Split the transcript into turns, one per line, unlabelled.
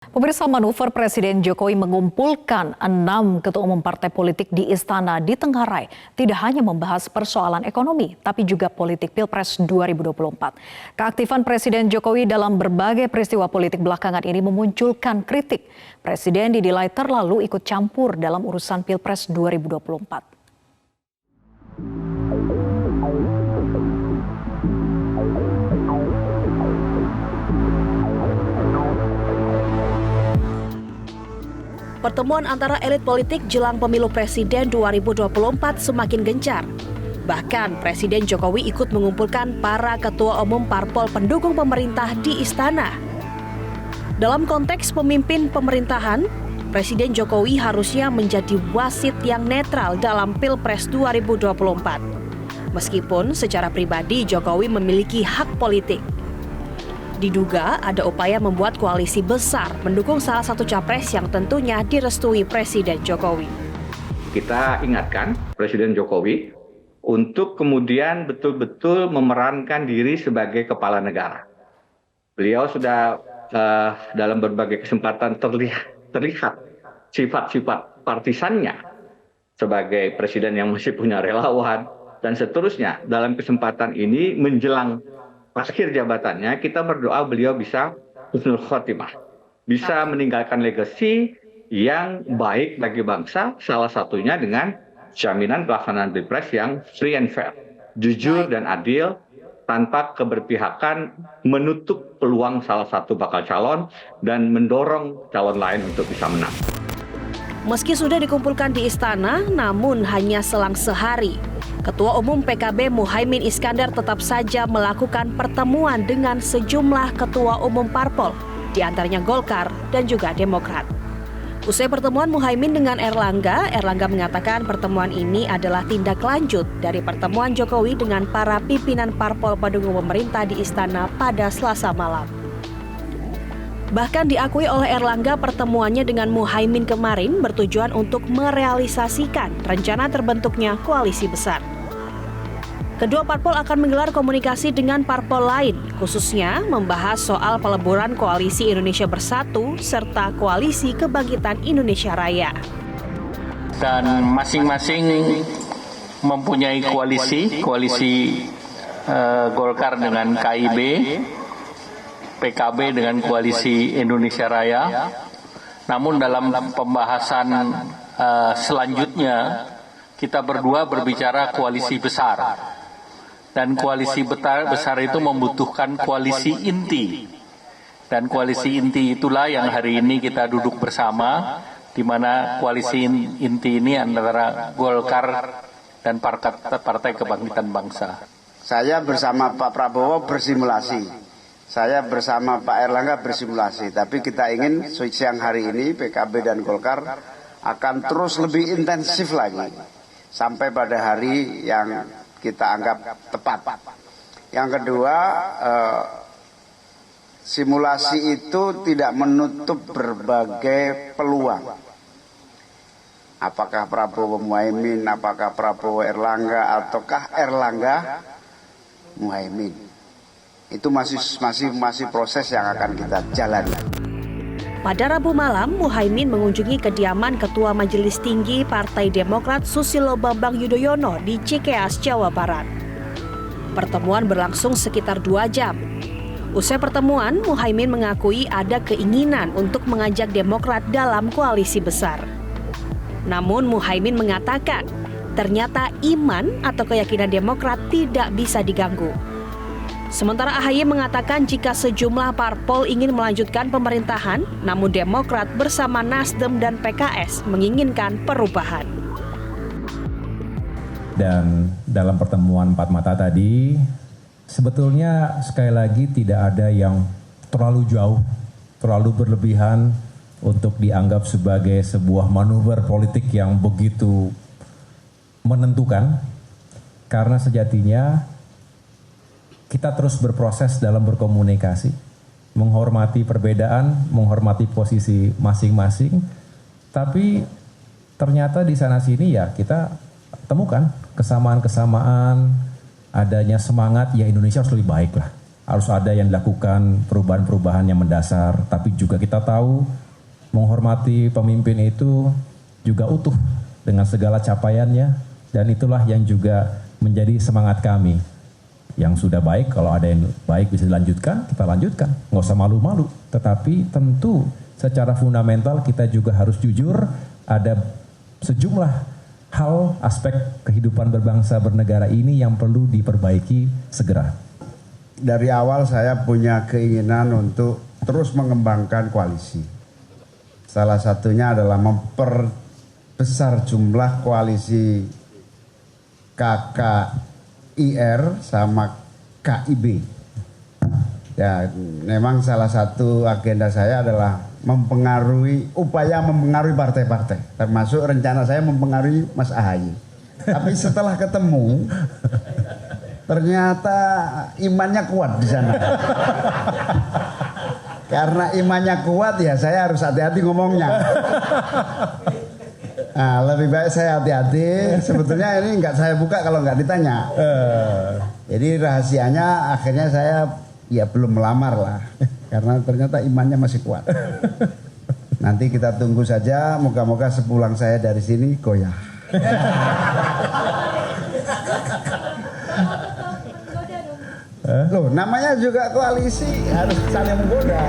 Pemirsa, manuver Presiden Jokowi mengumpulkan 6 ketua umum partai politik di Istana di Tenggarai tidak hanya membahas persoalan ekonomi, tapi juga politik Pilpres 2024. Keaktifan Presiden Jokowi dalam berbagai peristiwa politik belakangan ini memunculkan kritik. Presiden dinilai terlalu ikut campur dalam urusan Pilpres 2024.
Pertemuan antara elit politik jelang pemilu presiden 2024 semakin gencar. Bahkan Presiden Jokowi ikut mengumpulkan para ketua umum parpol pendukung pemerintah di istana. Dalam konteks pemimpin pemerintahan, Presiden Jokowi harusnya menjadi wasit yang netral dalam Pilpres 2024. Meskipun secara pribadi Jokowi memiliki hak politik. Diduga ada upaya membuat koalisi besar mendukung salah satu capres yang tentunya direstui Presiden Jokowi.
Kita ingatkan Presiden Jokowi untuk kemudian betul-betul memerankan diri sebagai kepala negara. Beliau sudah dalam berbagai kesempatan terlihat sifat-sifat partisannya sebagai presiden yang masih punya relawan dan seterusnya. Dalam kesempatan ini menjelang akhir jabatannya, kita berdoa beliau bisa husnul khotimah, bisa meninggalkan legasi yang baik bagi bangsa, salah satunya dengan jaminan pelaksanaan Pilpres yang free and fair, jujur dan adil, tanpa keberpihakan, menutup peluang salah satu bakal calon dan mendorong calon lain untuk bisa menang.
Meski sudah dikumpulkan di istana, namun hanya selang sehari, Ketua Umum PKB Muhaimin Iskandar tetap saja melakukan pertemuan dengan sejumlah ketua umum parpol, di antaranya Golkar dan juga Demokrat. Usai pertemuan Muhaimin dengan Erlangga mengatakan pertemuan ini adalah tindak lanjut dari pertemuan Jokowi dengan para pimpinan parpol pendukung pemerintah di istana pada Selasa malam. Bahkan diakui oleh Erlangga pertemuannya dengan Muhaimin kemarin bertujuan untuk merealisasikan rencana terbentuknya koalisi besar. Kedua parpol akan menggelar komunikasi dengan parpol lain, khususnya membahas soal peleburan Koalisi Indonesia Bersatu serta Koalisi Kebangkitan Indonesia Raya.
Dan masing-masing mempunyai koalisi Golkar dengan KIB, PKB dengan Koalisi Indonesia Raya. Namun dalam pembahasan selanjutnya kita berdua berbicara koalisi besar. Dan koalisi besar itu membutuhkan koalisi inti. Dan koalisi inti itulah yang hari ini kita duduk bersama, di mana koalisi inti ini antara Golkar dan Partai Kebangkitan Bangsa.
Saya bersama Pak Prabowo bersimulasi. Saya bersama Pak Erlangga bersimulasi, tapi kita ingin siang hari ini PKB dan Golkar akan terus lebih intensif lagi sampai pada hari yang kita anggap tepat. Yang kedua, simulasi itu tidak menutup berbagai peluang. Apakah Prabowo Muhaimin, apakah Prabowo Erlangga, ataukah Erlangga Muhaimin. Itu masih proses yang akan kita jalani.
Pada Rabu malam, Muhaimin mengunjungi kediaman Ketua Majelis Tinggi Partai Demokrat Susilo Bambang Yudhoyono di Cikeas, Jawa Barat. Pertemuan berlangsung sekitar 2 jam. Usai pertemuan, Muhaimin mengakui ada keinginan untuk mengajak Demokrat dalam koalisi besar. Namun Muhaimin mengatakan, ternyata iman atau keyakinan Demokrat tidak bisa diganggu. Sementara AHY mengatakan jika sejumlah parpol ingin melanjutkan pemerintahan, namun Demokrat bersama Nasdem dan PKS menginginkan perubahan.
Dan dalam pertemuan empat mata tadi, sebetulnya sekali lagi tidak ada yang terlalu jauh, terlalu berlebihan untuk dianggap sebagai sebuah manuver politik yang begitu menentukan, karena sejatinya kita terus berproses dalam berkomunikasi, menghormati perbedaan, menghormati posisi masing-masing, tapi ternyata di sana-sini ya kita temukan kesamaan-kesamaan, adanya semangat ya Indonesia harus lebih baik lah. harus ada yang dilakukan perubahan-perubahan yang mendasar, tapi juga kita tahu menghormati pemimpin itu juga utuh dengan segala capaiannya, dan itulah yang juga menjadi semangat kami. Yang sudah baik, kalau ada yang baik bisa dilanjutkan, kita lanjutkan. Nggak usah malu-malu, tetapi tentu secara fundamental kita juga harus jujur, ada sejumlah hal aspek kehidupan berbangsa bernegara ini yang perlu diperbaiki segera.
Dari awal saya punya keinginan untuk terus mengembangkan koalisi. Salah satunya adalah memperbesar jumlah koalisi KKIR sama KIB. Ya, memang salah satu agenda saya adalah upaya mempengaruhi partai-partai, termasuk rencana saya mempengaruhi Mas Ahaye. Tapi setelah ketemu, ternyata imannya kuat di sana. Karena imannya kuat ya saya harus hati-hati ngomongnya. Nah, lebih baik saya hati-hati. Sebetulnya ini nggak saya buka kalau nggak ditanya. Jadi rahasianya akhirnya saya ya belum melamar lah. Karena ternyata imannya masih kuat. Nanti kita tunggu saja. Moga-moga sepulang saya dari sini goyah. Loh, namanya juga koalisi harus saling menggoda.